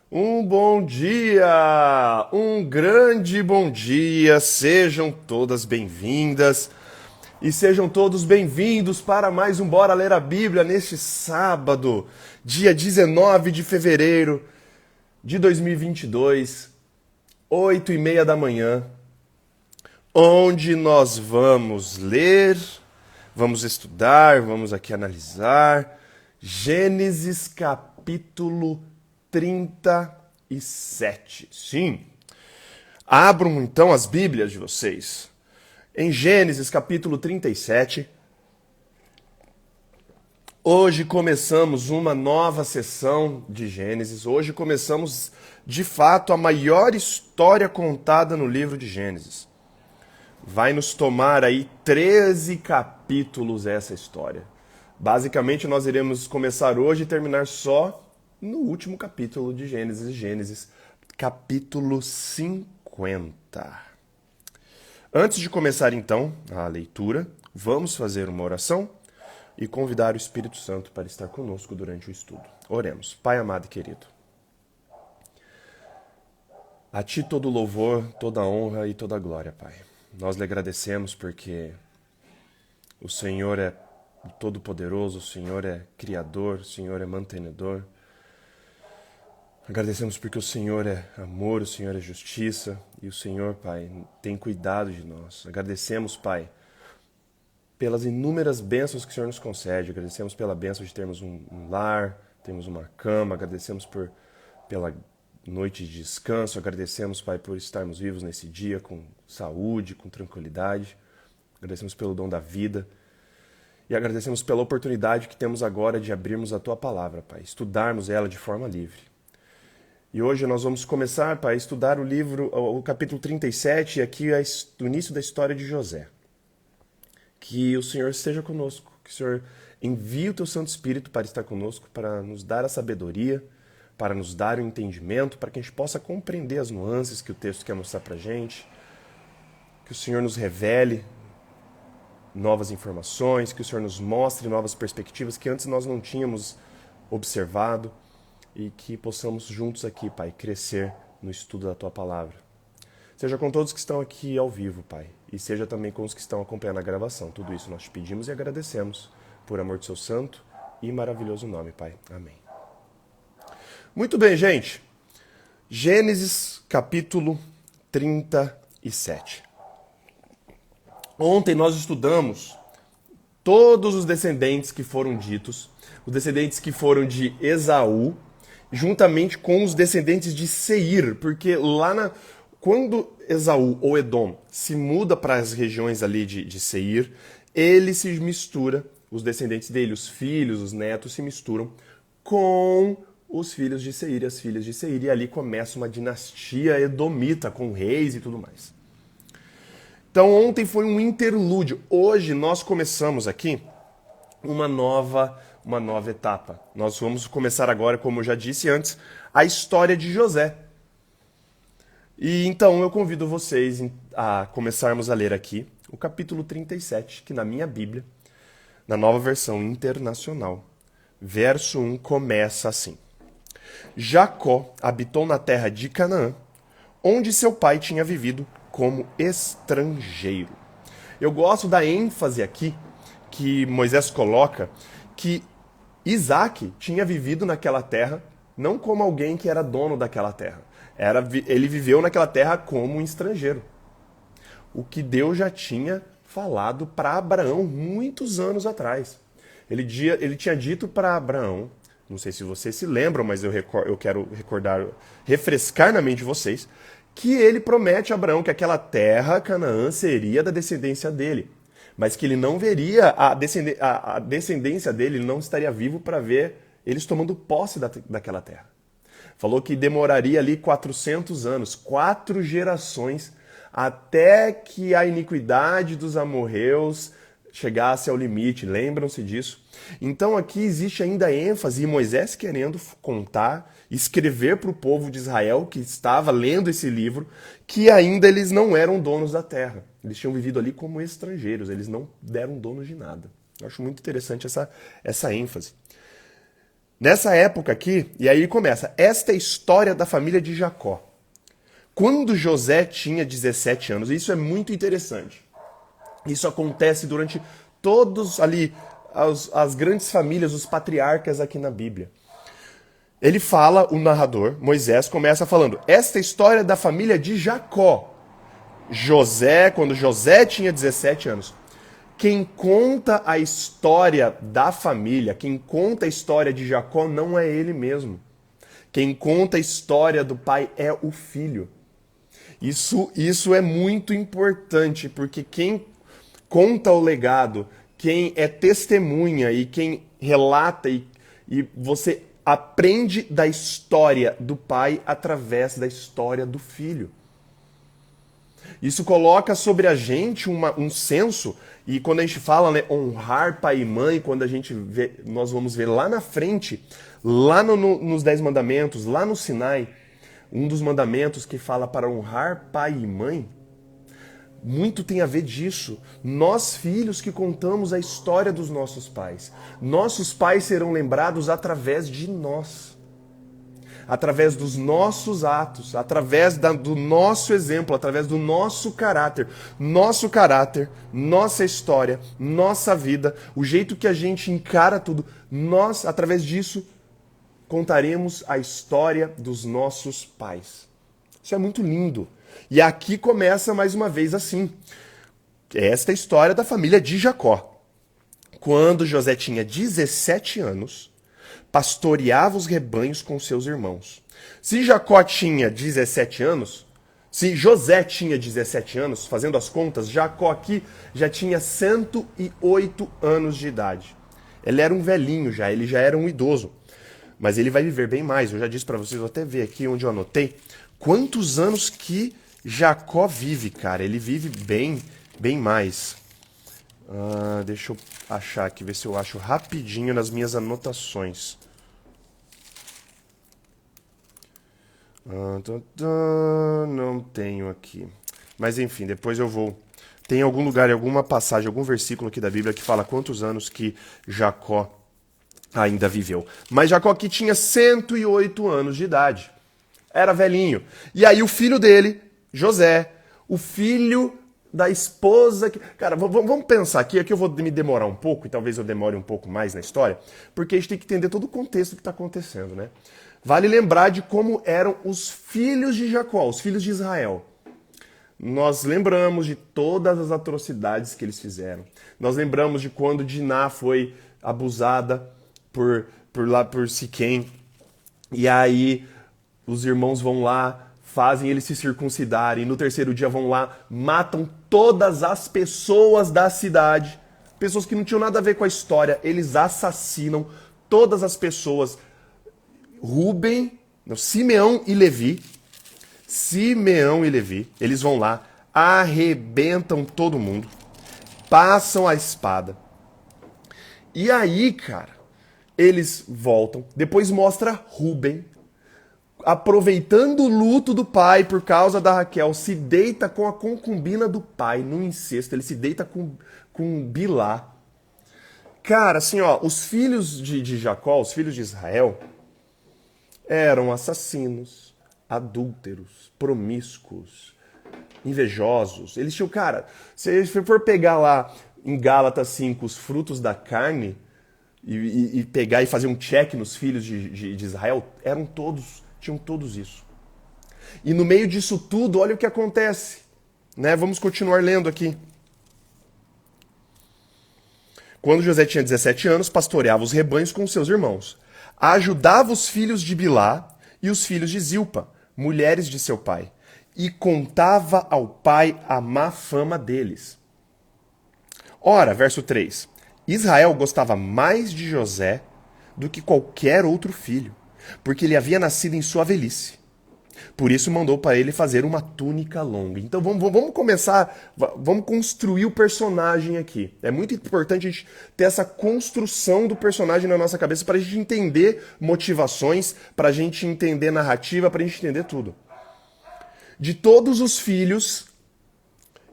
Um bom dia, um grande bom dia, sejam todas bem-vindas e sejam todos bem-vindos para mais um Bora Ler a Bíblia neste sábado, dia 19 de fevereiro de 2022, 8:30 da manhã, onde nós vamos ler, vamos estudar, vamos aqui analisar Gênesis capítulo 37. Sim. Abram então as Bíblias de vocês. Em Gênesis capítulo 37. Hoje começamos uma nova sessão de Gênesis. Hoje começamos, de fato, a maior história contada no livro de Gênesis. Vai nos tomar aí 13 capítulos essa história. Basicamente, nós iremos começar hoje e terminar só no último capítulo de Gênesis, capítulo 50. Antes de começar então a leitura, vamos fazer uma oração e convidar o Espírito Santo para estar conosco durante o estudo. Oremos. Pai amado e querido, a Ti todo louvor, toda honra e toda glória, Pai. Nós lhe agradecemos porque o Senhor é todo-poderoso, o Senhor é criador, o Senhor é mantenedor. Agradecemos porque o Senhor é amor, o Senhor é justiça e o Senhor, Pai, tem cuidado de nós. Agradecemos, Pai, pelas inúmeras bênçãos que o Senhor nos concede. Agradecemos pela bênção de termos um lar, termos uma cama. Agradecemos pela noite de descanso. Agradecemos, Pai, por estarmos vivos nesse dia com saúde, com tranquilidade. Agradecemos pelo dom da vida. E agradecemos pela oportunidade que temos agora de abrirmos a Tua palavra, Pai, estudarmos ela de forma livre. E hoje nós vamos começar, Pai, a estudar o capítulo 37, e aqui é o início da história de José. Que o Senhor esteja conosco, que o Senhor envie o Teu Santo Espírito para estar conosco, para nos dar a sabedoria, para nos dar o entendimento, para que a gente possa compreender as nuances que o texto quer mostrar para a gente. Que o Senhor nos revele novas informações, que o Senhor nos mostre novas perspectivas que antes nós não tínhamos observado. E que possamos juntos aqui, Pai, crescer no estudo da Tua palavra. Seja com todos que estão aqui ao vivo, Pai, e seja também com os que estão acompanhando a gravação. Tudo isso nós te pedimos e agradecemos por amor do Seu santo e maravilhoso nome, Pai. Amém. Muito bem, gente. Gênesis capítulo 37. Ontem nós estudamos todos os descendentes que foram ditos, os descendentes que foram de Esaú, juntamente com os descendentes de Seir, porque quando Esaú ou Edom se muda para as regiões ali de Seir, ele se mistura, os descendentes dele, os filhos, os netos se misturam com os filhos de Seir e as filhas de Seir, e ali começa uma dinastia edomita com reis e tudo mais. Então ontem foi um interlúdio. Hoje nós começamos aqui uma nova etapa. Nós vamos começar agora, como eu já disse antes, a história de José. E então eu convido vocês a começarmos a ler aqui o capítulo 37, que na minha Bíblia, na nova versão internacional, verso 1 começa assim: Jacó habitou na terra de Canaã, onde seu pai tinha vivido como estrangeiro. Eu gosto da ênfase aqui que Moisés coloca que Isaac tinha vivido naquela terra não como alguém que era dono daquela terra. Ele viveu naquela terra como um estrangeiro. O que Deus já tinha falado para Abraão muitos anos atrás. Ele tinha dito para Abraão, não sei se vocês se lembram, mas eu quero refrescar na mente de vocês, que ele promete a Abraão que aquela terra, Canaã, seria da descendência dele. Mas que ele não veria a descendência dele, ele não estaria vivo para ver eles tomando posse daquela terra. Falou que demoraria ali 400 anos, 4 gerações, até que a iniquidade dos amorreus chegasse ao limite. Lembram-se disso? Então aqui existe ainda ênfase e Moisés querendo contar, escrever para o povo de Israel que estava lendo esse livro, que ainda eles não eram donos da terra. Eles tinham vivido ali como estrangeiros, eles não deram donos de nada. Eu acho muito interessante essa ênfase. Nessa época aqui, e aí começa, esta é a história da família de Jacó. Quando José tinha 17 anos, isso é muito interessante. Isso acontece durante todos ali, as grandes famílias, os patriarcas aqui na Bíblia. Ele fala, o narrador, Moisés, começa falando, esta é a história da família de Jacó. José, quando José tinha 17 anos. Quem conta a história da família, quem conta a história de Jacó não é ele mesmo. Quem conta a história do pai é o filho. Isso é muito importante, porque quem conta o legado, quem é testemunha e quem relata e você aprende da história do pai através da história do filho. Isso coloca sobre a gente um senso, e quando a gente fala, né, honrar pai e mãe, quando a gente vê, nós vamos ver lá na frente, lá nos 10 mandamentos, lá no Sinai, um dos mandamentos que fala para honrar pai e mãe, muito tem a ver disso. Nós, filhos, que contamos a história dos nossos pais. Nossos pais serão lembrados através de nós. Através dos nossos atos, através do nosso exemplo, através do nosso caráter. Nosso caráter, nossa história, nossa vida, o jeito que a gente encara tudo. Nós, através disso, contaremos a história dos nossos pais. Isso é muito lindo. E aqui começa mais uma vez assim. Esta é a história da família de Jacó. Quando José tinha 17 anos, pastoreava os rebanhos com seus irmãos. Se Jacó tinha 17 anos, se José tinha 17 anos, fazendo as contas, Jacó aqui já tinha 108 anos de idade. Ele era um velhinho já, ele já era um idoso. Mas ele vai viver bem mais. Eu já disse para vocês, vou até ver aqui onde eu anotei, quantos anos que Jacó vive, cara. Ele vive bem mais. Deixa eu achar aqui, ver se eu acho rapidinho nas minhas anotações. Não tenho aqui. Mas enfim, depois eu vou. Tem algum lugar, alguma passagem, algum versículo aqui da Bíblia que fala quantos anos que Jacó ainda viveu. Mas Jacó aqui tinha 108 anos de idade. Era velhinho. E aí o filho dele, José, o filho da esposa... Cara, vamos pensar aqui eu vou me demorar um pouco, e talvez eu demore um pouco mais na história, porque a gente tem que entender todo o contexto que está acontecendo, né? Vale lembrar de como eram os filhos de Jacó, os filhos de Israel. Nós lembramos de todas as atrocidades que eles fizeram. Nós lembramos de quando Diná foi abusada por Siquém. E aí os irmãos vão lá, fazem eles se circuncidarem. No terceiro dia vão lá, matam todas as pessoas da cidade. Pessoas que não tinham nada a ver com a história. Eles assassinam todas as pessoas. Simeão e Levi, eles vão lá, arrebentam todo mundo, passam a espada. E aí, cara, eles voltam, depois mostra Rúben, aproveitando o luto do pai por causa da Raquel, se deita com a concubina do pai, no incesto, ele se deita com Bilá. Cara, assim, ó, os filhos de Jacó, os filhos de Israel, eram assassinos, adúlteros, promíscuos, invejosos. Eles tinham, cara, se você for pegar lá em Gálatas 5 os frutos da carne e pegar e fazer um check nos filhos de Israel, tinham todos isso. E no meio disso tudo, olha o que acontece. Né? Vamos continuar lendo aqui. Quando José tinha 17 anos, pastoreava os rebanhos com seus irmãos. Ajudava os filhos de Bilá e os filhos de Zilpa, mulheres de seu pai, e contava ao pai a má fama deles. Ora, verso 3, Israel gostava mais de José do que qualquer outro filho, porque ele havia nascido em sua velhice. Por isso mandou para ele fazer uma túnica longa. Então vamos começar, vamos construir o personagem aqui. É muito importante a gente ter essa construção do personagem na nossa cabeça para a gente entender motivações, para a gente entender narrativa, para a gente entender tudo. De todos os filhos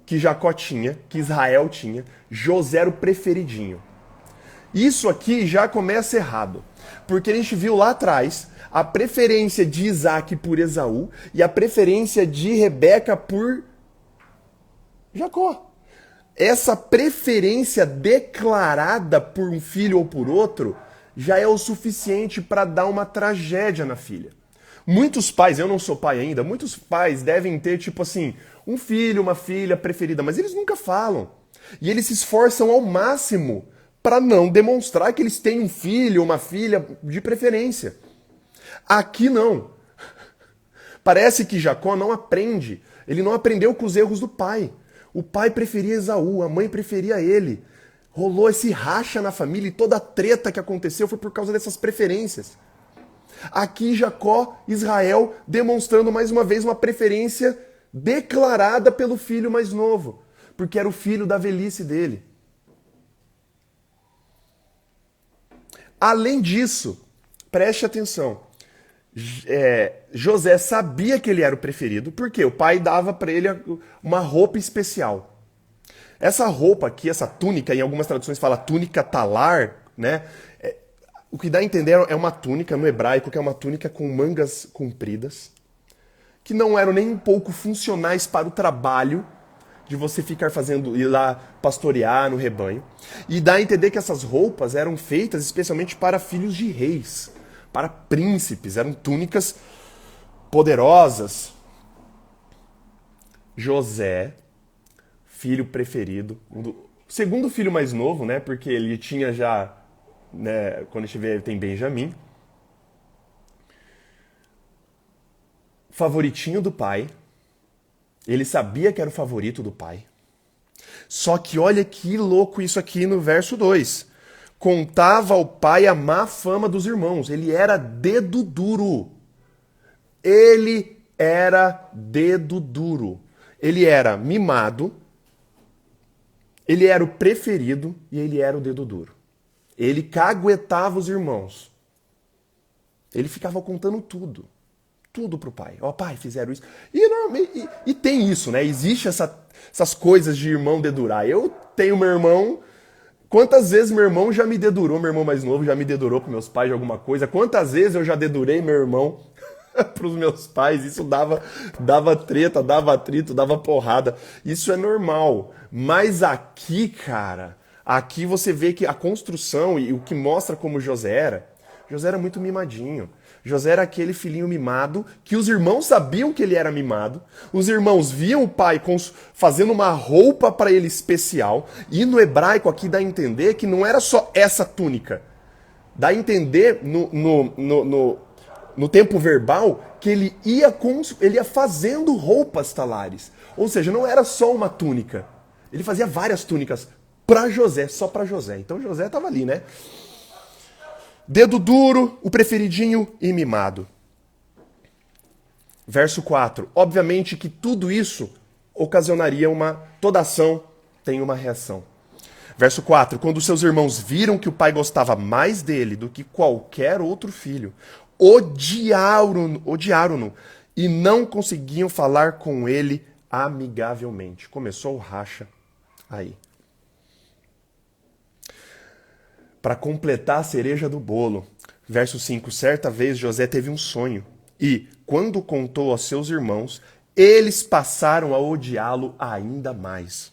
que Jacó tinha, que Israel tinha, José era o preferidinho. Isso aqui já começa errado. Porque a gente viu lá atrás a preferência de Isaac por Esaú e a preferência de Rebeca por Jacó. Essa preferência declarada por um filho ou por outro já é o suficiente para dar uma tragédia na filha. Muitos pais, eu não sou pai ainda, muitos pais devem ter, tipo assim, um filho, uma filha preferida, mas eles nunca falam. E eles se esforçam ao máximo para não demonstrar que eles têm um filho ou uma filha de preferência. Aqui não. Parece que Jacó não aprende. Ele não aprendeu com os erros do pai. O pai preferia Esaú, a mãe preferia ele. Rolou esse racha na família e toda a treta que aconteceu foi por causa dessas preferências. Aqui Jacó, Israel, demonstrando mais uma vez uma preferência declarada pelo filho mais novo, porque era o filho da velhice dele. Além disso, preste atenção, José sabia que ele era o preferido, porque o pai dava para ele uma roupa especial. Essa roupa aqui, essa túnica, em algumas traduções fala túnica talar, né? O que dá a entender é uma túnica no hebraico, que é uma túnica com mangas compridas, que não eram nem um pouco funcionais para o trabalho de você ficar ir lá pastorear no rebanho. E dá a entender que essas roupas eram feitas especialmente para filhos de reis, para príncipes, eram túnicas poderosas. José, filho preferido, segundo filho mais novo, né? Porque ele tinha já, né, quando a gente vê, tem Benjamim. Favoritinho do pai. Ele sabia que era o favorito do pai. Só que olha que louco isso aqui no verso 2. Contava ao pai a má fama dos irmãos. Ele era dedo duro. Ele era dedo duro. Ele era mimado. Ele era o preferido e ele era o dedo duro. Ele caguetava os irmãos. Ele ficava contando tudo. Tudo pro pai. Ó, pai, fizeram isso. E tem isso, né? Existe essas coisas de irmão dedurar. Eu tenho meu irmão. Quantas vezes meu irmão já me dedurou, meu irmão mais novo já me dedurou pros meus pais de alguma coisa? Quantas vezes eu já dedurei meu irmão pros meus pais? Isso dava treta, dava atrito, dava porrada. Isso é normal. Mas aqui, cara, aqui você vê que a construção e o que mostra como José era muito mimadinho. José era aquele filhinho mimado que os irmãos sabiam que ele era mimado. Os irmãos viam o pai fazendo uma roupa para ele especial. E no hebraico aqui dá a entender que não era só essa túnica. Dá a entender no tempo verbal que ele ia fazendo roupas talares. Ou seja, não era só uma túnica. Ele fazia várias túnicas para José, só para José. Então José estava ali, né? Dedo duro, o preferidinho e mimado. Verso 4. Obviamente que tudo isso ocasionaria toda ação tem uma reação. Verso 4. Quando seus irmãos viram que o pai gostava mais dele do que qualquer outro filho, odiaram-no e não conseguiam falar com ele amigavelmente. Começou o racha aí. Para completar a cereja do bolo, verso 5, certa vez José teve um sonho e, quando contou aos seus irmãos, eles passaram a odiá-lo ainda mais.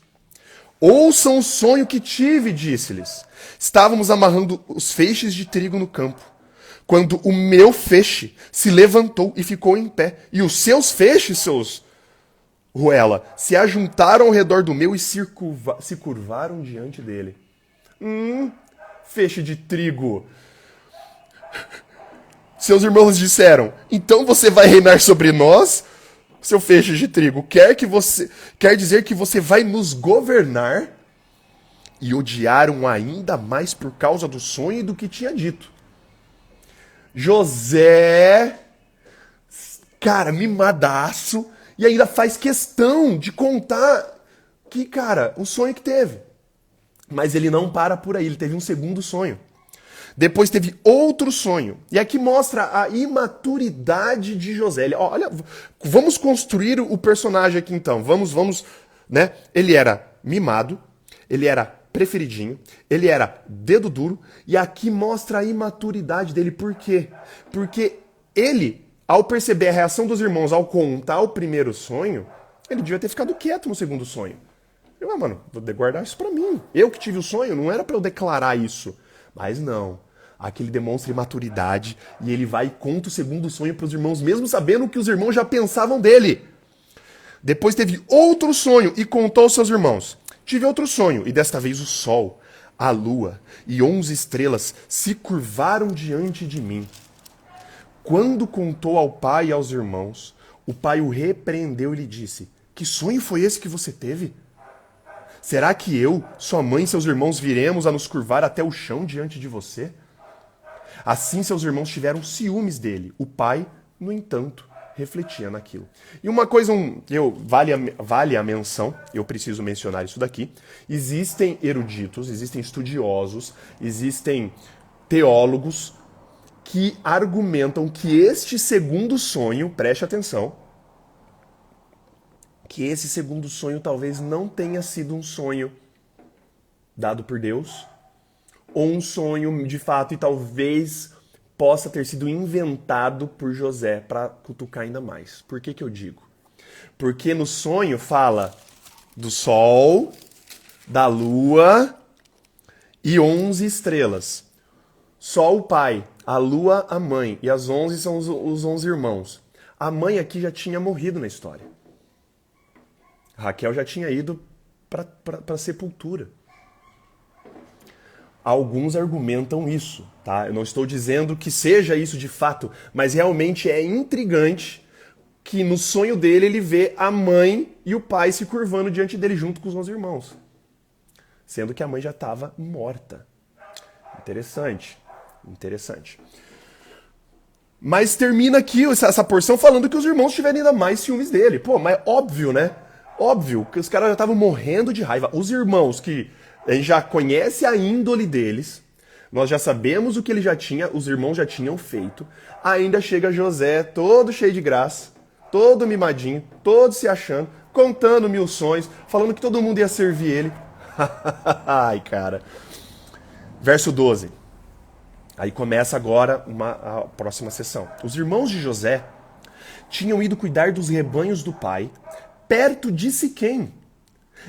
Ouçam o sonho que tive, disse-lhes. Estávamos amarrando os feixes de trigo no campo, quando o meu feixe se levantou e ficou em pé, e os seus feixes, seus ruela, se ajuntaram ao redor do meu e se curvaram diante dele. Feixe de trigo. Seus irmãos disseram: então você vai reinar sobre nós, seu feixe de trigo? Quer dizer que você vai nos governar? E odiaram ainda mais por causa do sonho e do que tinha dito. José, cara, mimadaço, e ainda faz questão de contar que, cara, o sonho que teve. Mas ele não para por aí, ele teve um segundo sonho. Depois teve outro sonho. E aqui mostra a imaturidade de José. Olha, vamos construir o personagem aqui então. Vamos, né? Ele era mimado, ele era preferidinho, ele era dedo duro, e aqui mostra a imaturidade dele. Por quê? Porque ele, ao perceber a reação dos irmãos ao contar o primeiro sonho, ele devia ter ficado quieto no segundo sonho. Eu, mano, vou guardar isso pra mim. Eu que tive o sonho, não era pra eu declarar isso. Mas não. Aqui ele demonstra imaturidade e ele vai e conta o segundo sonho pros irmãos, mesmo sabendo que os irmãos já pensavam dele. Depois teve outro sonho e contou aos seus irmãos. Tive outro sonho, e desta vez o sol, a lua e 11 estrelas se curvaram diante de mim. Quando contou ao pai e aos irmãos, o pai o repreendeu e lhe disse: que sonho foi esse que você teve? Será que eu, sua mãe e seus irmãos viremos a nos curvar até o chão diante de você? Assim seus irmãos tiveram ciúmes dele. O pai, no entanto, refletia naquilo. E uma coisa vale a menção, eu preciso mencionar isso daqui. Existem eruditos, existem estudiosos, existem teólogos que argumentam que este segundo sonho, preste atenção, que esse segundo sonho talvez não tenha sido um sonho dado por Deus, ou um sonho de fato e talvez possa ter sido inventado por José para cutucar ainda mais. Por que que eu digo? Porque no sonho fala do sol, da lua e 11 estrelas. Sol o pai, a lua a mãe e as 11 são os 11 irmãos. A mãe aqui já tinha morrido na história. Raquel já tinha ido para a sepultura. Alguns argumentam isso, tá? Eu não estou dizendo que seja isso de fato, mas realmente é intrigante que no sonho dele ele vê a mãe e o pai se curvando diante dele junto com os 11 irmãos. Sendo que a mãe já estava morta. Interessante. Mas termina aqui essa porção falando que os irmãos tiveram ainda mais ciúmes dele. Pô, mas óbvio, né? Óbvio que os caras já estavam morrendo de raiva. Os irmãos que a gente já conhece a índole deles, nós já sabemos o que ele já tinha, os irmãos já tinham feito. Ainda chega José, todo cheio de graça, todo mimadinho, todo se achando, contando 1000 sonhos, falando que todo mundo ia servir ele. Ai, cara. Verso 12. Aí começa agora a próxima sessão. Os irmãos de José tinham ido cuidar dos rebanhos do pai, perto de Siquém.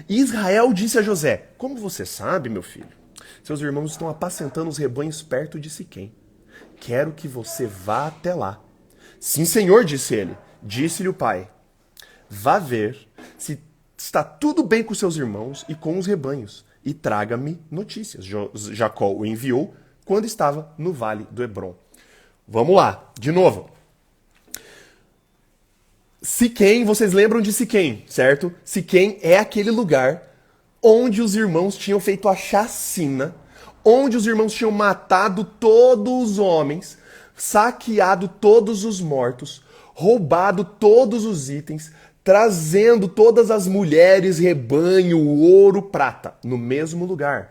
E Israel disse a José: como você sabe, meu filho, seus irmãos estão apacentando os rebanhos perto de Siquém. Quero que você vá até lá. Sim, senhor, disse ele. Disse-lhe o pai: vá ver se está tudo bem com seus irmãos e com os rebanhos, e traga-me notícias. Jacó o enviou quando estava no vale do Hebrom. Vamos lá, de novo. Siquém, vocês lembram de Siquém, certo? Siquém é aquele lugar onde os irmãos tinham feito a chacina, onde os irmãos tinham matado todos os homens, saqueado todos os mortos, roubado todos os itens, trazendo todas as mulheres, rebanho, ouro, prata, no mesmo lugar.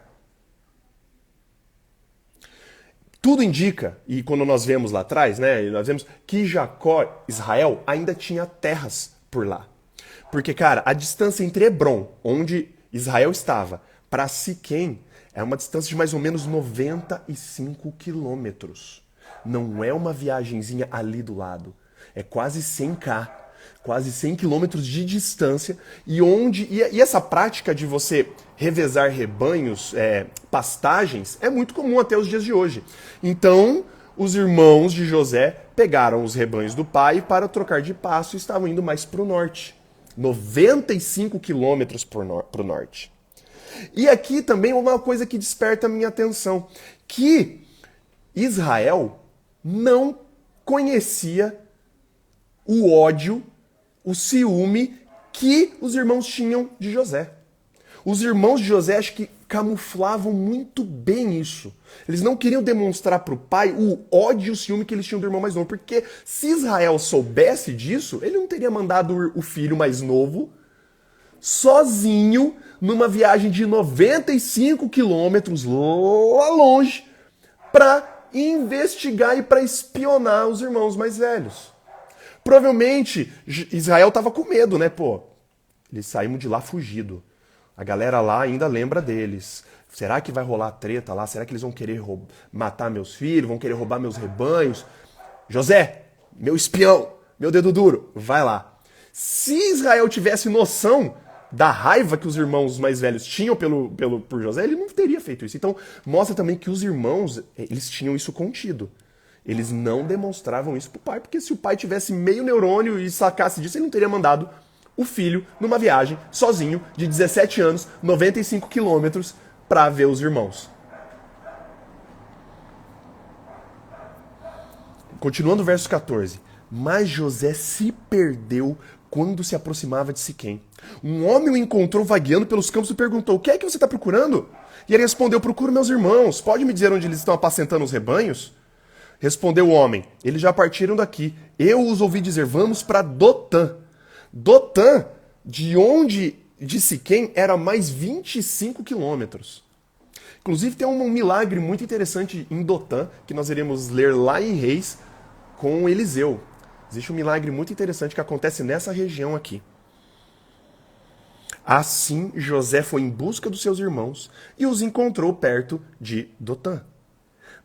Tudo indica, e quando nós vemos lá atrás, né, nós vemos que Jacó, Israel, ainda tinha terras por lá. Porque, cara, a distância entre Hebrom, onde Israel estava, para Siquém, é uma distância de mais ou menos 95 quilômetros. Não é uma viagenzinha ali do lado. É quase 100 km. Quase 100 quilômetros de distância, e essa prática de você revezar rebanhos, pastagens, é muito comum até os dias de hoje. Então, os irmãos de José pegaram os rebanhos do pai para trocar de pasto e estavam indo mais para o norte. 95 quilômetros para o norte. E aqui também uma coisa que desperta a minha atenção, que Israel não conhecia o ódio, o ciúme que os irmãos tinham de José. Os irmãos de José acho que camuflavam muito bem isso. Eles não queriam demonstrar para o pai o ódio e o ciúme que eles tinham do irmão mais novo, porque se Israel soubesse disso, ele não teria mandado o filho mais novo sozinho numa viagem de 95 quilômetros lá longe para investigar e para espionar os irmãos mais velhos. Provavelmente Israel estava com medo, né? Pô, eles saíram de lá fugido. A galera lá ainda lembra deles. Será que vai rolar treta lá? Será que eles vão querer matar meus filhos? Vão querer roubar meus rebanhos? José, meu espião, meu dedo duro, vai lá. Se Israel tivesse noção da raiva que os irmãos mais velhos tinham por José, ele não teria feito isso. Então, mostra também que os irmãos, eles tinham isso contido. Eles não demonstravam isso pro pai, porque se o pai tivesse meio neurônio e sacasse disso, ele não teria mandado o filho numa viagem sozinho de 17 anos, 95 quilômetros, para ver os irmãos. Continuando o verso 14. Mas José se perdeu quando se aproximava de Siquém. Um homem o encontrou vagueando pelos campos e perguntou: o que é que você está procurando? E ele respondeu: procuro meus irmãos. Pode me dizer onde eles estão apacentando os rebanhos? Respondeu o homem: eles já partiram daqui. Eu os ouvi dizer: vamos para Dotã. Dotã, de Siquém, era mais 25 quilômetros. Inclusive tem um milagre muito interessante em Dotã, que nós iremos ler lá em Reis com Eliseu. Existe um milagre muito interessante que acontece nessa região aqui. Assim, José foi em busca dos seus irmãos e os encontrou perto de Dotã.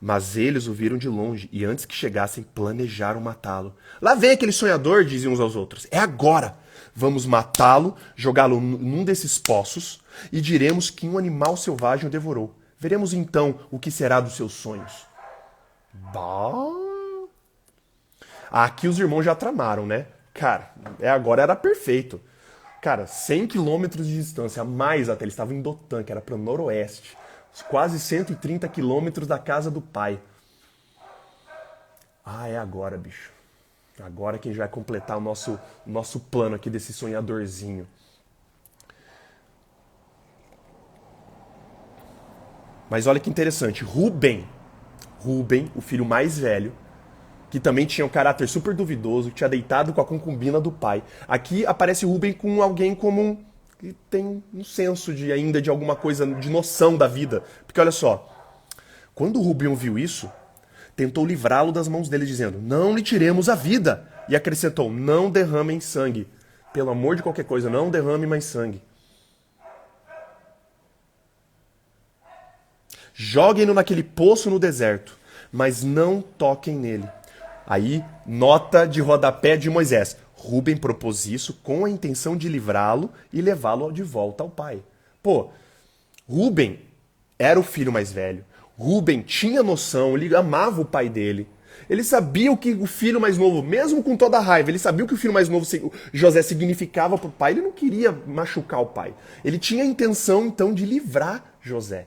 Mas eles o viram de longe e antes que chegassem, planejaram matá-lo. Lá vem aquele sonhador, diziam uns aos outros. É agora! Vamos matá-lo, jogá-lo num desses poços e diremos que um animal selvagem o devorou. Veremos então o que será dos seus sonhos. Bah. Aqui os irmãos já tramaram, né? Cara, agora era perfeito. Cara, 100 quilômetros de distância, a mais até, eles estavam em Dotã, que era para o noroeste. Quase 130 quilômetros da casa do pai. Ah, é agora, bicho. Agora que a gente vai completar o nosso plano aqui desse sonhadorzinho. Mas olha que interessante. Rubem, o filho mais velho, que também tinha um caráter super duvidoso, que tinha deitado com a concubina do pai. Aqui aparece Rubem com alguém comum, que tem um senso ainda de alguma coisa, de noção da vida. Porque olha só, quando Rubem ouviu isso, tentou livrá-lo das mãos dele, dizendo: não lhe tiremos a vida. E acrescentou: não derramem sangue. Pelo amor de qualquer coisa, não derrame mais sangue. Joguem-no naquele poço no deserto, mas não toquem nele. Aí, nota de rodapé de Moisés. Rubem propôs isso com a intenção de livrá-lo e levá-lo de volta ao pai. Pô, Rubem era o filho mais velho. Rubem tinha noção, ele amava o pai dele. Ele sabia o que o filho mais novo, mesmo com toda a raiva, ele sabia o que o filho mais novo, José, significava para o pai. Ele não queria machucar o pai. Ele tinha a intenção, então, de livrar José.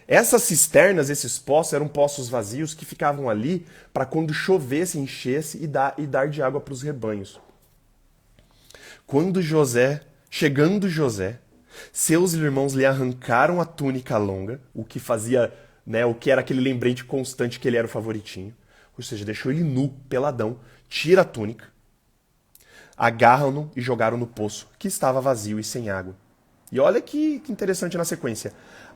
Essas cisternas, esses poços, eram poços vazios que ficavam ali para quando chovesse, enchesse e dar de água para os rebanhos. Chegando José, seus irmãos lhe arrancaram a túnica longa, o que fazia, né, o que era aquele lembrete constante que ele era o favoritinho. Ou seja, deixou ele nu, peladão, tira a túnica, agarram-no e jogaram no poço, que estava vazio e sem água. E olha que interessante na sequência.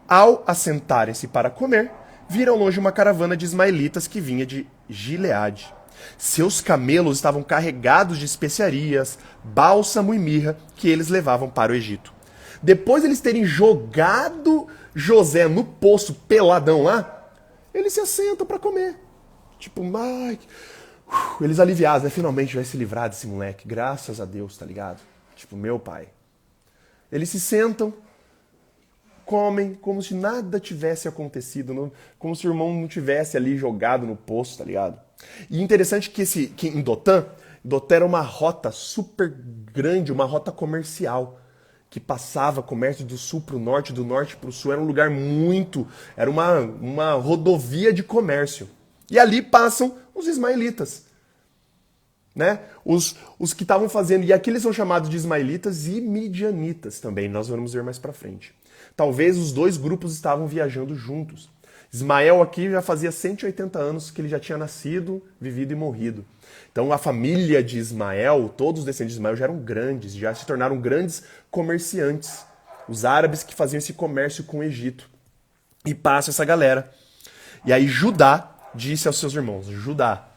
Ao assentarem-se para comer, viram ao longe uma caravana de ismaelitas que vinha de Gileade. Seus camelos estavam carregados de especiarias, bálsamo e mirra que eles levavam para o Egito. Depois de eles terem jogado José no poço peladão lá, eles se assentam para comer. Tipo, eles aliviados, né? Finalmente vai se livrar desse moleque. Graças a Deus, tá ligado? Tipo, meu pai. Eles se sentam, comem como se nada tivesse acontecido, como se o irmão não tivesse ali jogado no poço, tá ligado? E interessante que em Dotã era uma rota super grande, uma rota comercial, que passava comércio do sul para o norte, do norte para o sul. Era um lugar era uma rodovia de comércio. E ali passam os ismaelitas, né? Os que estavam fazendo, e aqui eles são chamados de ismaelitas e midianitas também, nós vamos ver mais para frente. Talvez os dois grupos estavam viajando juntos. Ismael aqui já fazia 180 anos que ele já tinha nascido, vivido e morrido. Então a família de Ismael, todos os descendentes de Ismael já eram grandes, já se tornaram grandes comerciantes. Os árabes que faziam esse comércio com o Egito. E passa essa galera. E aí Judá disse aos seus irmãos: Judá,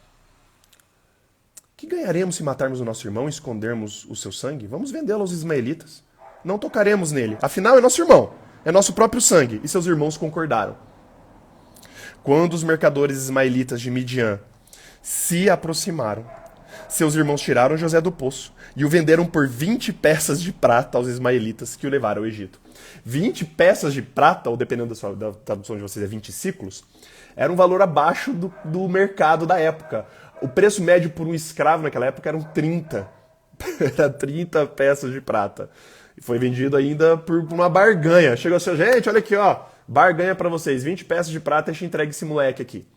que ganharemos se matarmos o nosso irmão e escondermos o seu sangue? Vamos vendê-lo aos ismaelitas. Não tocaremos nele. Afinal, é nosso irmão. É nosso próprio sangue. E seus irmãos concordaram. Quando os mercadores ismaelitas de Midian se aproximaram, seus irmãos tiraram José do poço e o venderam por 20 peças de prata aos ismaelitas que o levaram ao Egito. 20 peças de prata, ou dependendo da tradução de vocês, é 20 ciclos, era um valor abaixo do mercado da época. O preço médio por um escravo naquela época eram 30. Era 30 peças de prata. E foi vendido ainda por uma barganha. Chegou assim, gente, olha aqui, ó, barganha pra vocês, 20 peças de prata e a gente entrega esse moleque aqui.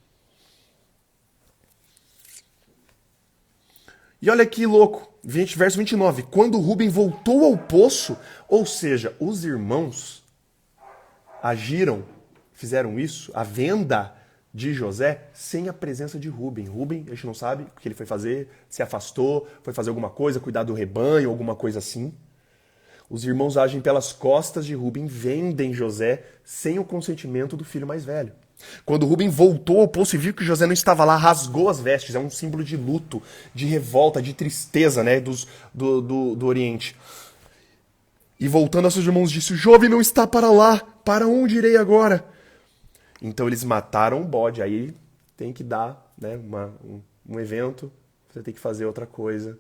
E olha que louco, verso 29. Quando Rúben voltou ao poço, ou seja, os irmãos agiram, fizeram isso, a venda de José, sem a presença de Rúben. Rúben, a gente não sabe o que ele foi fazer, se afastou, foi fazer alguma coisa, cuidar do rebanho, alguma coisa assim. Os irmãos agem pelas costas de Rúben, vendem José sem o consentimento do filho mais velho. Quando Rúben voltou ao poço e viu que José não estava lá, rasgou as vestes. É um símbolo de luto, de revolta, de tristeza, né, do Oriente. E voltando a seus irmãos, disse, o jovem não está para lá, para onde irei agora? Então eles mataram o bode. Aí tem que dar, né, um evento, você tem que fazer outra coisa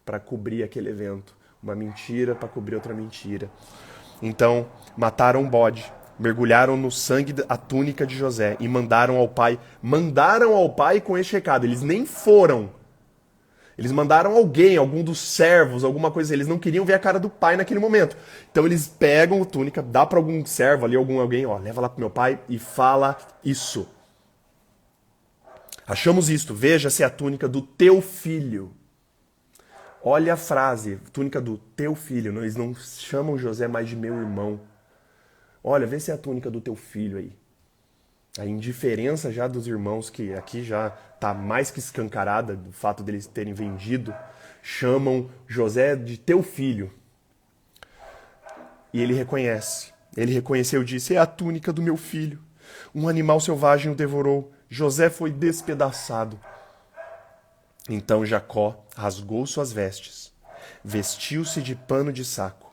para cobrir aquele evento. Uma mentira para cobrir outra mentira. Então mataram o bode, mergulharam no sangue a túnica de José e mandaram ao pai com este recado. Eles nem foram. Eles mandaram alguém, algum dos servos, alguma coisa. Eles não queriam ver a cara do pai naquele momento. Então eles pegam a túnica, dá para algum servo ali, alguém, ó, leva lá pro meu pai e fala isso. Achamos isto, veja se é a túnica do teu filho. Olha a frase, túnica do teu filho. Eles não chamam José mais de meu irmão. Olha, vê se é a túnica do teu filho aí. A indiferença já dos irmãos, que aqui já está mais que escancarada, do fato deles terem vendido, chamam José de teu filho. E ele reconhece. Ele reconheceu e disse, é a túnica do meu filho. Um animal selvagem o devorou. José foi despedaçado. Então Jacó rasgou suas vestes, vestiu-se de pano de saco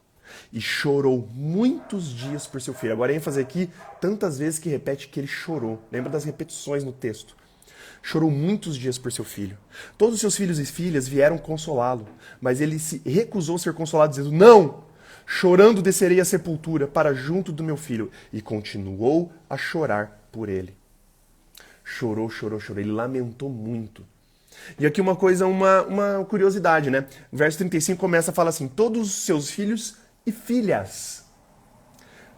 e chorou muitos dias por seu filho. Agora, ênfase aqui, tantas vezes que repete que ele chorou. Lembra das repetições no texto. Chorou muitos dias por seu filho. Todos os seus filhos e filhas vieram consolá-lo, mas ele se recusou a ser consolado, dizendo, não, chorando descerei à sepultura para junto do meu filho. E continuou a chorar por ele. Chorou, chorou, chorou. Ele lamentou muito. E aqui uma coisa, uma curiosidade, né? O verso 35 começa a falar assim, todos os seus filhos e filhas.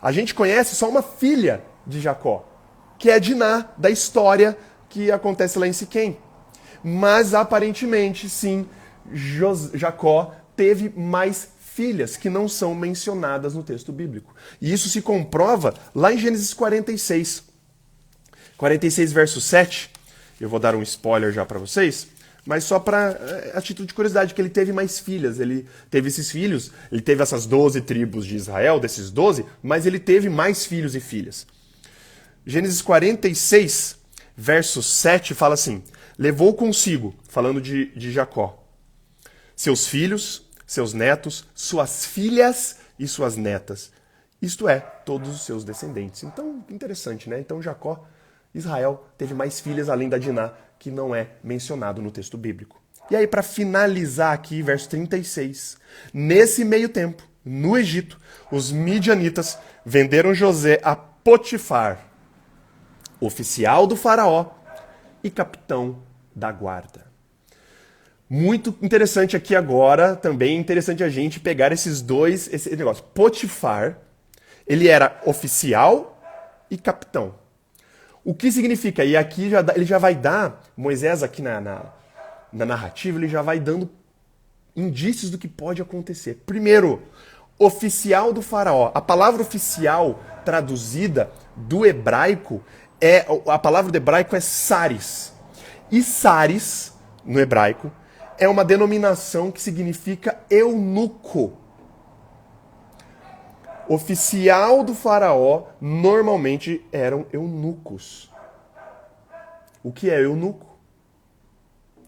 A gente conhece só uma filha de Jacó, que é Diná, da história que acontece lá em Siquém. Mas aparentemente, sim, Jacó teve mais filhas que não são mencionadas no texto bíblico. E isso se comprova lá em Gênesis 46. 46, verso 7. Eu vou dar um spoiler já para vocês, mas só para a título de curiosidade, que ele teve mais filhas. Ele teve esses filhos, ele teve essas 12 tribos de Israel, desses 12, mas ele teve mais filhos e filhas. Gênesis 46, verso 7, fala assim, levou consigo, falando de Jacó, seus filhos, seus netos, suas filhas e suas netas. Isto é, todos os seus descendentes. Então, interessante, né? Então Jacó, Israel, teve mais filhas além da Diná, que não é mencionado no texto bíblico. E aí, para finalizar aqui, verso 36. Nesse meio tempo, no Egito, os midianitas venderam José a Potifar, oficial do faraó e capitão da guarda. Muito interessante aqui agora, também interessante a gente pegar esse negócio. Potifar, ele era oficial e capitão. O que significa? E aqui ele já vai dar, Moisés aqui na narrativa, ele já vai dando indícios do que pode acontecer. Primeiro, oficial do faraó. A palavra oficial traduzida do hebraico, a palavra do hebraico é saris. E saris, no hebraico, é uma denominação que significa eunuco. Oficial do faraó normalmente eram eunucos. O que é eunuco?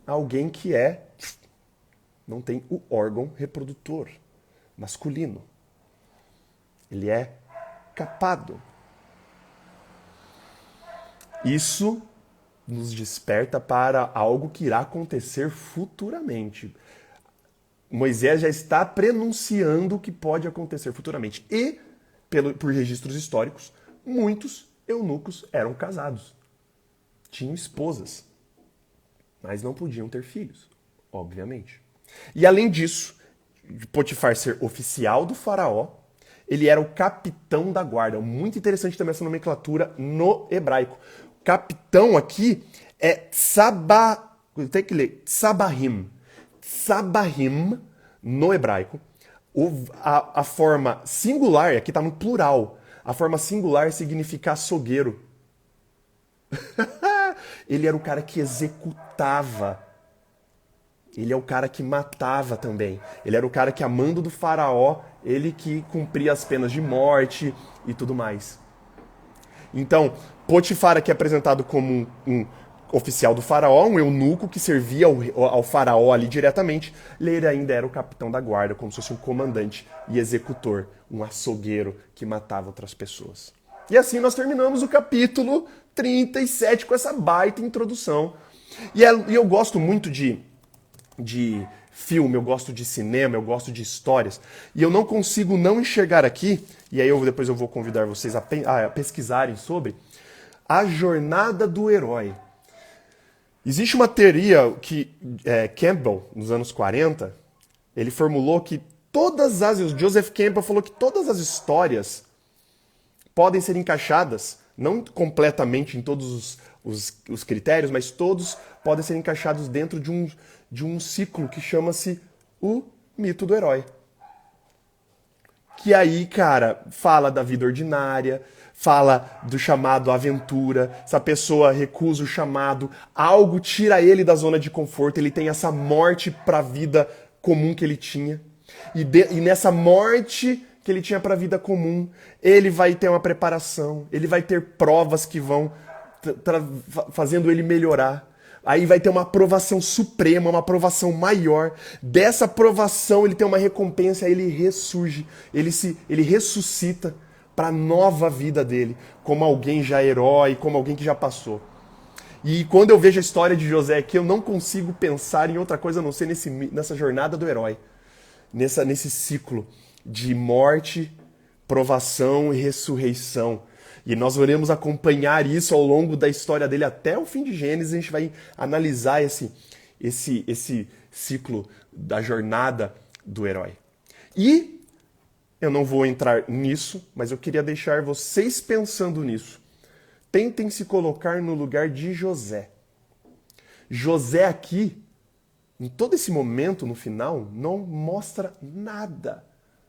Alguém que não tem o órgão reprodutor masculino. Ele é capado. Isso nos desperta para algo que irá acontecer futuramente. Moisés já está prenunciando o que pode acontecer futuramente. E, por registros históricos, muitos eunucos eram casados. Tinham esposas, mas não podiam ter filhos, obviamente. E além disso, Potifar ser oficial do faraó, ele era o capitão da guarda. Muito interessante também essa nomenclatura no hebraico. Capitão aqui é tem que ler, Tsabahim. Tsabahim, no hebraico. A forma singular, aqui está no plural, a forma singular significa açougueiro. Ele era o cara que executava. Ele é o cara que matava também. Ele era o cara que, a mando do faraó, ele que cumpria as penas de morte e tudo mais. Então, Potifar aqui é apresentado como um oficial do faraó, um eunuco que servia ao faraó ali diretamente. Ele ainda era o capitão da guarda, como se fosse um comandante e executor, um açougueiro que matava outras pessoas. E assim nós terminamos o capítulo 37 com essa baita introdução. E eu gosto muito de filme, eu gosto de cinema, eu gosto de histórias, e eu não consigo não enxergar aqui, e aí depois eu vou convidar vocês a pesquisarem sobre a jornada do herói. Existe uma teoria que Campbell, nos anos 40, ele formulou que Joseph Campbell falou que todas as histórias podem ser encaixadas, não completamente em todos os critérios, mas todos podem ser encaixados dentro de um ciclo que chama-se o mito do herói. Que aí, cara, fala da vida ordinária, fala do chamado à aventura, se a pessoa recusa o chamado, algo tira ele da zona de conforto, ele tem essa morte para a vida comum que ele tinha. E nessa morte que ele tinha para a vida comum, ele vai ter uma preparação, ele vai ter provas que vão fazendo ele melhorar. Aí vai ter uma aprovação suprema, uma aprovação maior. Dessa aprovação ele tem uma recompensa, aí ele ressurge, ele ressuscita para a nova vida dele, como alguém já herói, como alguém que já passou. E quando eu vejo a história de José aqui, eu não consigo pensar em outra coisa a não ser nessa jornada do herói, nesse ciclo de morte, provação e ressurreição. E nós iremos acompanhar isso ao longo da história dele até o fim de Gênesis. A gente vai analisar esse ciclo da jornada do herói. E eu não vou entrar nisso, mas eu queria deixar vocês pensando nisso. Tentem se colocar no lugar de José. José aqui, em todo esse momento, no final, não mostra nada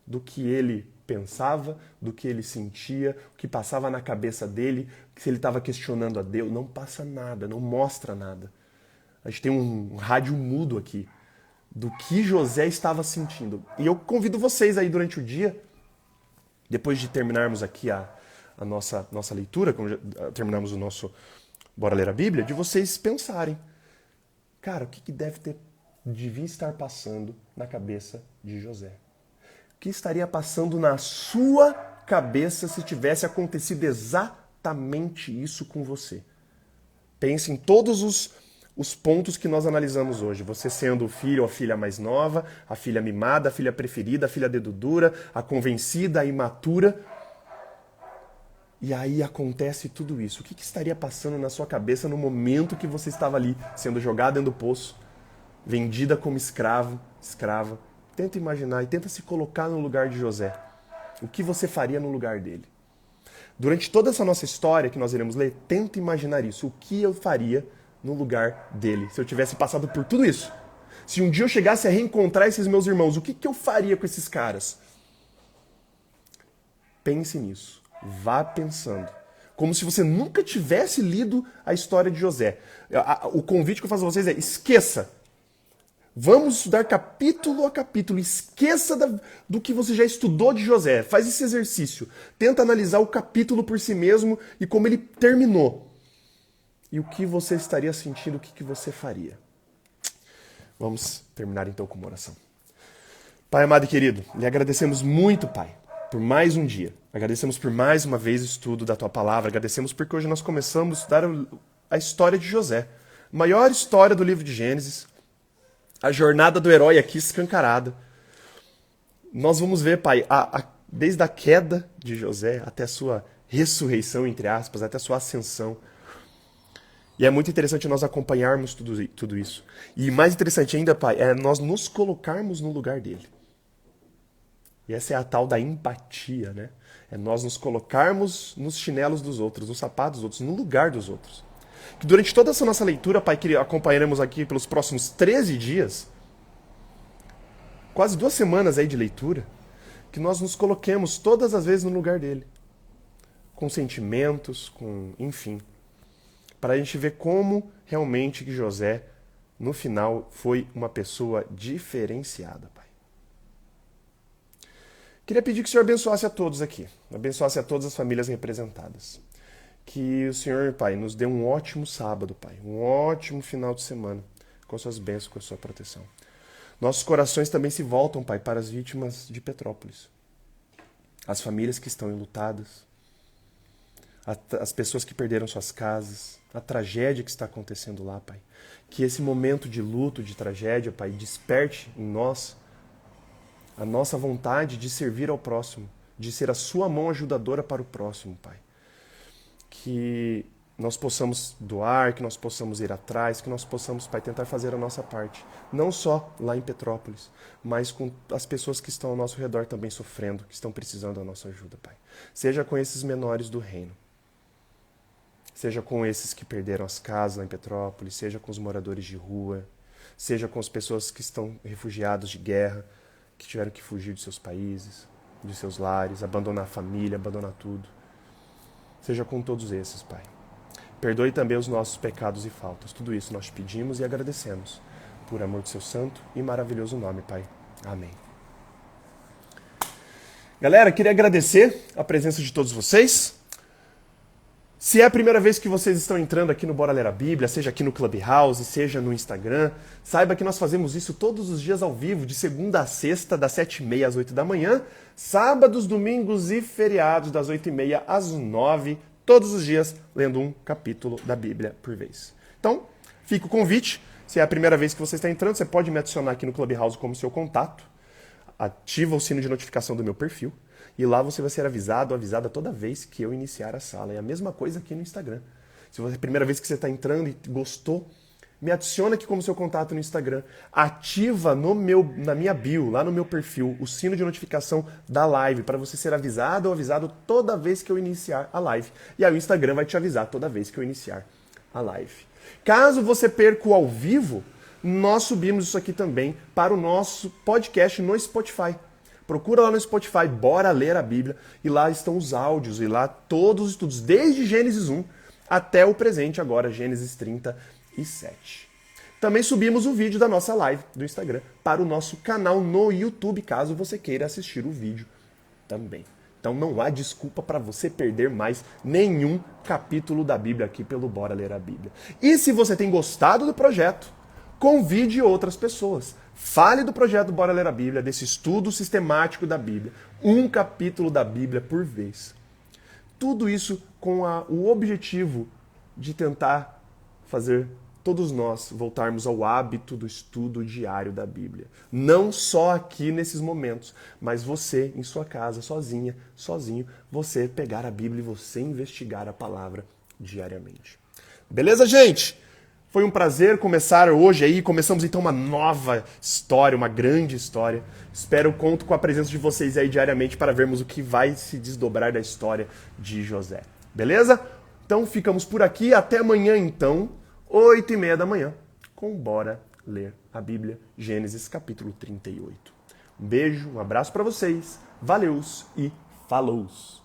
do que ele pensava, do que ele sentia, o que passava na cabeça dele, se ele estava questionando a Deus. Não passa nada, não mostra nada. A gente tem um rádio mudo aqui do que José estava sentindo. E eu convido vocês aí durante o dia, depois de terminarmos aqui a nossa leitura, quando terminamos o nosso Bora Ler a Bíblia, de vocês pensarem, cara, o que devia estar passando na cabeça de José? O que estaria passando na sua cabeça se tivesse acontecido exatamente isso com você? Pense em todos os pontos que nós analisamos hoje. Você sendo o filho ou a filha mais nova, a filha mimada, a filha preferida, a filha dedo dura, a convencida, a imatura. E aí acontece tudo isso. O que estaria passando na sua cabeça no momento que você estava ali, sendo jogada dentro do poço, vendida como escravo, escrava? Tenta imaginar e tenta se colocar no lugar de José. O que você faria no lugar dele? Durante toda essa nossa história que nós iremos ler, tenta imaginar isso. O que eu faria no lugar dele, se eu tivesse passado por tudo isso? Se um dia eu chegasse a reencontrar esses meus irmãos, o que eu faria com esses caras? Pense nisso. Vá pensando. Como se você nunca tivesse lido a história de José. O convite que eu faço a vocês é: esqueça. Vamos estudar capítulo a capítulo. Esqueça do que você já estudou de José. Faz esse exercício. Tenta analisar o capítulo por si mesmo e como ele terminou. E o que você estaria sentindo, o que você faria? Vamos terminar então com uma oração. Pai amado e querido, lhe agradecemos muito, Pai, por mais um dia. Agradecemos por mais uma vez o estudo da Tua Palavra. Agradecemos porque hoje nós começamos a estudar a história de José. A maior história do livro de Gênesis. A jornada do herói aqui escancarada. Nós vamos ver, Pai, desde a queda de José até a sua ressurreição, entre aspas, até a sua ascensão. E é muito interessante nós acompanharmos tudo isso. E mais interessante ainda, Pai, é nós nos colocarmos no lugar dele. E essa é a tal da empatia, né? É nós nos colocarmos nos chinelos dos outros, nos sapatos dos outros, no lugar dos outros. Que durante toda essa nossa leitura, Pai, que acompanharemos aqui pelos próximos 13 dias, quase 2 semanas aí de leitura, que nós nos coloquemos todas as vezes no lugar dele. Com sentimentos, enfim. Para a gente ver como realmente que José, no final, foi uma pessoa diferenciada, Pai. Queria pedir que o Senhor abençoasse a todos aqui, abençoasse a todas as famílias representadas. Que o Senhor, Pai, nos dê um ótimo sábado, Pai, um ótimo final de semana, com as suas bênçãos, com a sua proteção. Nossos corações também se voltam, Pai, para as vítimas de Petrópolis. As famílias que estão enlutadas, as pessoas que perderam suas casas, a tragédia que está acontecendo lá, Pai. Que esse momento de luto, de tragédia, Pai, desperte em nós a nossa vontade de servir ao próximo, de ser a sua mão ajudadora para o próximo, Pai. Que nós possamos doar, que nós possamos ir atrás, que nós possamos, Pai, tentar fazer a nossa parte. Não só lá em Petrópolis, mas com as pessoas que estão ao nosso redor também sofrendo, que estão precisando da nossa ajuda, Pai. Seja com esses menores do reino. Seja com esses que perderam as casas lá em Petrópolis, seja com os moradores de rua, seja com as pessoas que estão refugiados de guerra, que tiveram que fugir de seus países, de seus lares, abandonar a família, abandonar tudo. Seja com todos esses, Pai. Perdoe também os nossos pecados e faltas. Tudo isso nós te pedimos e agradecemos. Por amor do seu santo e maravilhoso nome, Pai. Amém. Galera, queria agradecer a presença de todos vocês. Se é a primeira vez que vocês estão entrando aqui no Bora Ler a Bíblia, seja aqui no Clubhouse, seja no Instagram, saiba que nós fazemos isso todos os dias ao vivo, de segunda a sexta, das 7h30 às 8 da manhã, sábados, domingos e feriados, das 8h30 às 9, todos os dias, lendo um capítulo da Bíblia por vez. Então, fica o convite. Se é a primeira vez que você está entrando, você pode me adicionar aqui no Clubhouse como seu contato. Ativa o sino de notificação do meu perfil. E lá você vai ser avisado ou avisada toda vez que eu iniciar a sala. É a mesma coisa aqui no Instagram. Se é a primeira vez que você está entrando e gostou, me adiciona aqui como seu contato no Instagram. Ativa na minha bio, lá no meu perfil, o sino de notificação da live, para você ser avisado ou avisado toda vez que eu iniciar a live. E aí o Instagram vai te avisar toda vez que eu iniciar a live. Caso você perca o ao vivo, nós subimos isso aqui também para o nosso podcast no Spotify. Procura lá no Spotify, Bora Ler a Bíblia, e lá estão os áudios, e lá todos os estudos, desde Gênesis 1 até o presente agora, Gênesis 37. Também subimos o vídeo da nossa live do Instagram para o nosso canal no YouTube, caso você queira assistir o vídeo também. Então não há desculpa para você perder mais nenhum capítulo da Bíblia aqui pelo Bora Ler a Bíblia. E se você tem gostado do projeto, convide outras pessoas. Fale do projeto Bora Ler a Bíblia, desse estudo sistemático da Bíblia, um capítulo da Bíblia por vez. Tudo isso com o objetivo de tentar fazer todos nós voltarmos ao hábito do estudo diário da Bíblia. Não só aqui nesses momentos, mas você em sua casa, sozinha, sozinho, você pegar a Bíblia e você investigar a palavra diariamente. Beleza, gente? Foi um prazer começar hoje aí. Começamos então uma nova história, uma grande história. Conto com a presença de vocês aí diariamente para vermos o que vai se desdobrar da história de José. Beleza? Então ficamos por aqui. Até amanhã então, 8h30 da manhã, com Bora Ler a Bíblia, Gênesis capítulo 38. Um beijo, um abraço para vocês. Valeus e falows!